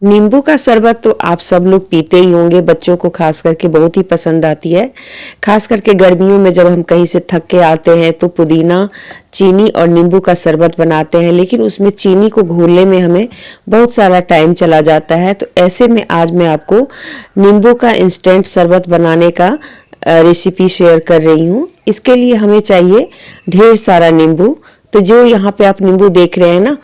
नींबू का शरबत तो आप सब लोग पीते ही होंगे, बच्चों को खास करके बहुत ही पसंद आती है। खास करके गर्मियों में जब हम कहीं से थक के आते हैं तो पुदीना, चीनी और नींबू का शरबत बनाते हैं, लेकिन उसमें चीनी को घोलने में हमें बहुत सारा टाइम चला जाता है। तो ऐसे में आज मैं आपको नींबू का इंस्टेंट शरबत बनाने का रेसिपी शेयर कर रही हूँ। इसके लिए हमें चाहिए ढेर सारा नींबू। तो जो यहाँ पे आप नींबू देख रहे हैं ना,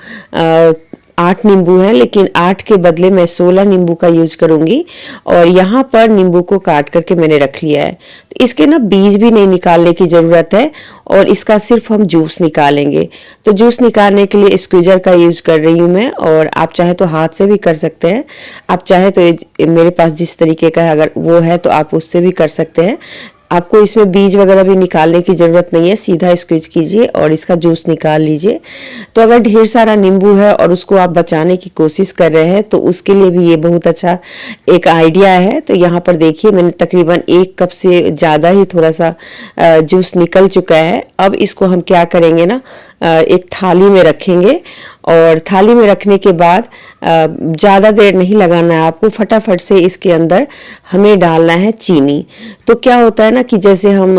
8 नींबू हैं, लेकिन 8 के बदले मैं 16 नींबू का यूज करूंगी। और यहाँ पर नींबू को काट करके मैंने रख लिया है। तो इसके ना बीज भी नहीं निकालने की ज़रूरत है और इसका सिर्फ हम जूस निकालेंगे। तो जूस निकालने के लिए स्क्वीजर का यूज कर रही हूँ मैं, और आप चाहे तो हाथ से भी कर सकते हैं। आप चाहे तो मेरे पास जिस तरीके का है अगर वो है तो आप उससे भी कर सकते हैं। आपको इसमें बीज वगैरह भी निकालने की ज़रूरत नहीं है, सीधा स्क्वीज कीजिए और इसका जूस निकाल लीजिए। तो अगर ढेर सारा नींबू है और उसको आप बचाने की कोशिश कर रहे हैं तो उसके लिए भी ये बहुत अच्छा एक आइडिया है। तो यहाँ पर देखिए मैंने तकरीबन 1 कप से ज़्यादा ही थोड़ा सा जूस निकल चुका है। अब इसको हम क्या करेंगे ना, एक थाली में रखेंगे और थाली में रखने के बाद ज़्यादा देर नहीं लगाना है आपको, फटाफट से इसके अंदर हमें डालना है चीनी। तो क्या होता है ना कि जैसे हम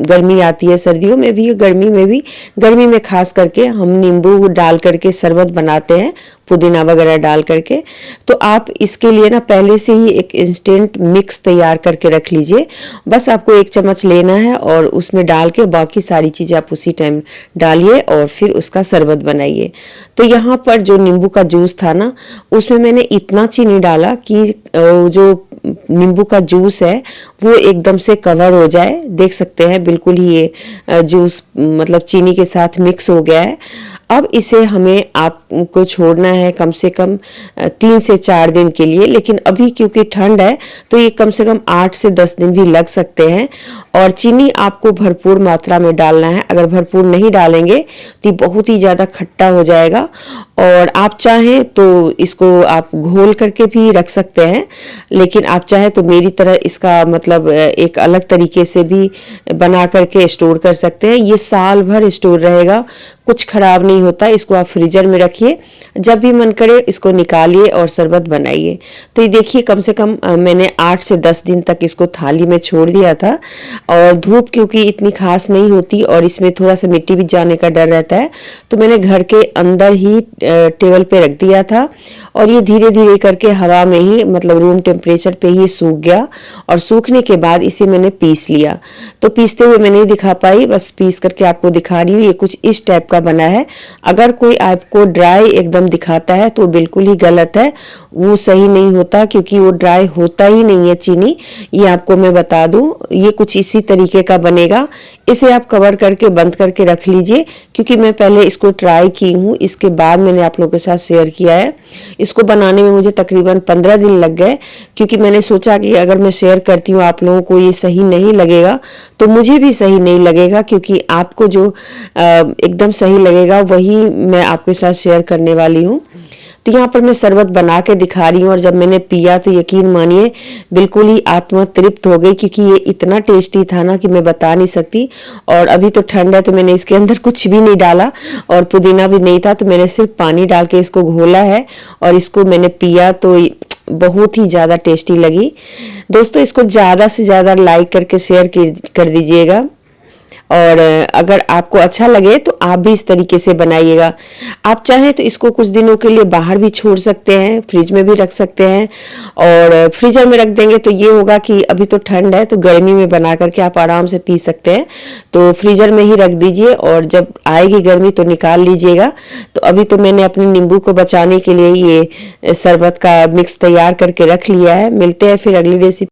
गर्मी आती है, सर्दियों में भी, गर्मी में खास करके हम नींबू डाल करके शरबत बनाते हैं, पुदीना वगैरह डाल करके। तो आप इसके लिए ना पहले से ही एक इंस्टेंट मिक्स तैयार करके रख लीजिए। बस आपको 1 चम्मच लेना है और उसमें डाल के बाकी सारी चीज़ें आप उसी टाइम डालिए और फिर उसका शरबत बनाइए। तो यहाँ पर जो नींबू का जूस था ना, उसमें मैंने इतना चीनी डाला कि जो नींबू का जूस है वो एकदम से कवर हो जाए। देख सकते हैं बिल्कुल ही ये जूस मतलब चीनी के साथ मिक्स हो गया है। अब इसे हमें आपको छोड़ना है कम से कम 3 से 4 दिन के लिए, लेकिन अभी क्योंकि ठंड है तो ये कम से कम 8 से 10 दिन भी लग सकते हैं। और चीनी आपको भरपूर मात्रा में डालना है, अगर भरपूर नहीं डालेंगे तो ये बहुत ही ज़्यादा खट्टा हो जाएगा। और आप चाहें तो इसको आप घोल करके भी रख सकते हैं, लेकिन आप चाहें तो मेरी तरह इसका मतलब एक अलग तरीके से भी बना करके स्टोर कर सकते हैं। ये साल भर स्टोर रहेगा, कुछ खराब नहीं होता। इसको आप फ्रीजर में रखिए, जब भी मन करे इसको निकालिए और शरबत बनाइए। तो ये देखिए कम से कम मैंने 8 से 10 दिन तक इसको थाली में छोड़ दिया था। और धूप क्योंकि इतनी खास नहीं होती और इसमें थोड़ा सा मिट्टी भी जाने का डर रहता है, तो मैंने घर के अंदर ही टेबल पे रख दिया था और ये धीरे धीरे करके हवा में ही मतलब रूम टेम्परेचर पे ही सूख गया। और सूखने के बाद इसे मैंने पीस लिया। तो पीसते हुए मैं नहीं दिखा पाई, बस पीस करके आपको दिखा रही हूँ। ये कुछ इस टाइप का बना है। अगर कोई आपको ड्राई एकदम दिखाता है तो बिल्कुल ही गलत है, वो सही नहीं होता, क्योंकि वो ड्राई होता ही नहीं है चीनी। ये आपको मैं बता दूं, ये कुछ इसी तरीके का बनेगा। इसे आप कवर करके बंद करके रख लीजिए, क्योंकि मैं पहले इसको ट्राई की हूँ, इसके बाद मैंने आप लोगों के साथ शेयर किया है। इसको बनाने में मुझे तकरीबन 15 दिन लग गए, क्योंकि मैंने सोचा कि अगर मैं शेयर करती हूँ आप लोगों को ये सही नहीं लगेगा तो मुझे भी सही नहीं लगेगा, क्योंकि आपको जो एकदम सही लगेगा वही मैं आपके साथ शेयर करने वाली हूँ। तो यहाँ पर मैं शरबत बना के दिखा रही हूँ और जब मैंने पिया तो यकीन मानिए बिल्कुल ही आत्मा तृप्त हो गई, क्योंकि ये इतना टेस्टी था ना कि मैं बता नहीं सकती। और अभी तो ठंड है तो मैंने इसके अंदर कुछ भी नहीं डाला और पुदीना भी नहीं था, तो मैंने सिर्फ पानी डाल के इसको घोला है और इसको मैंने पिया तो बहुत ही ज़्यादा टेस्टी लगी। दोस्तों इसको ज़्यादा से ज़्यादा लाइक करके शेयर कर दीजिएगा, और अगर आपको अच्छा लगे तो आप भी इस तरीके से बनाइएगा। आप चाहें तो इसको कुछ दिनों के लिए बाहर भी छोड़ सकते हैं, फ्रिज में भी रख सकते हैं। और फ्रीजर में रख देंगे तो ये होगा कि अभी तो ठंड है तो गर्मी में बना करके आप आराम से पी सकते हैं। तो फ्रीजर में ही रख दीजिए और जब आएगी गर्मी तो निकाल लीजिएगा। तो अभी तो मैंने अपने नींबू को बचाने के लिए ये शरबत का मिक्स तैयार करके रख लिया है। मिलते हैं फिर अगली रेसिपी।